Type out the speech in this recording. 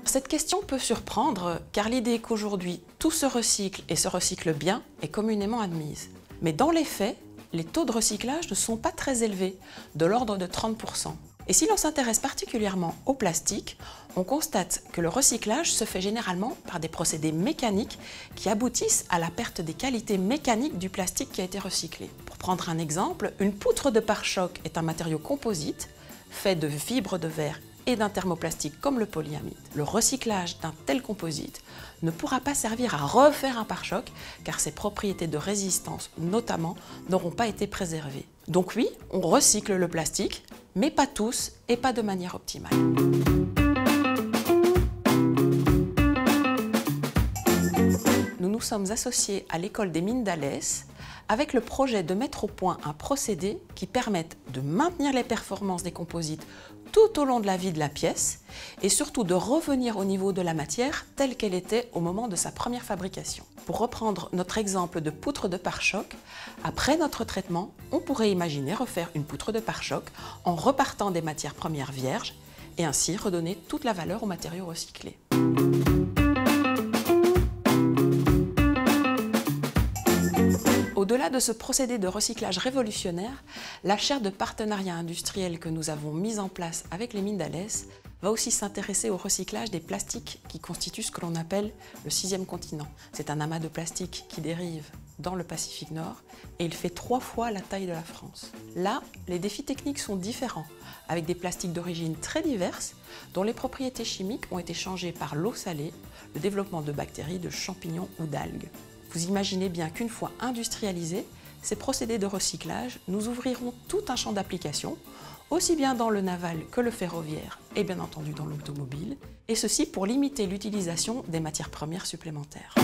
Cette question peut surprendre car l'idée qu'aujourd'hui tout se recycle et se recycle bien est communément admise. Mais dans les faits, les taux de recyclage ne sont pas très élevés, de l'ordre de 30%. Et si l'on s'intéresse particulièrement au plastique, on constate que le recyclage se fait généralement par des procédés mécaniques qui aboutissent à la perte des qualités mécaniques du plastique qui a été recyclé. Pour prendre un exemple, une poutre de pare-choc est un matériau composite fait de fibres de verre et d'un thermoplastique comme le polyamide. Le recyclage d'un tel composite ne pourra pas servir à refaire un pare-choc car ses propriétés de résistance, notamment, n'auront pas été préservées. Donc oui, on recycle le plastique, mais pas tous et pas de manière optimale. Nous nous sommes associés à l'école des mines d'Alès avec le projet de mettre au point un procédé qui permette de maintenir les performances des composites tout au long de la vie de la pièce et surtout de revenir au niveau de la matière telle qu'elle était au moment de sa première fabrication. Pour reprendre notre exemple de poutre de pare-choc, après notre traitement, on pourrait imaginer refaire une poutre de pare-choc en repartant des matières premières vierges et ainsi redonner toute la valeur aux matériaux recyclés. Au-delà de ce procédé de recyclage révolutionnaire, la chaire de partenariat industriel que nous avons mise en place avec les mines d'Alès va aussi s'intéresser au recyclage des plastiques qui constituent ce que l'on appelle le 6e continent. C'est un amas de plastique qui dérive dans le Pacifique Nord et il fait 3 fois la taille de la France. Là, les défis techniques sont différents, avec des plastiques d'origine très diverses dont les propriétés chimiques ont été changées par l'eau salée, le développement de bactéries, de champignons ou d'algues. Vous imaginez bien qu'une fois industrialisés, ces procédés de recyclage nous ouvriront tout un champ d'application, aussi bien dans le naval que le ferroviaire et bien entendu dans l'automobile, et ceci pour limiter l'utilisation des matières premières supplémentaires.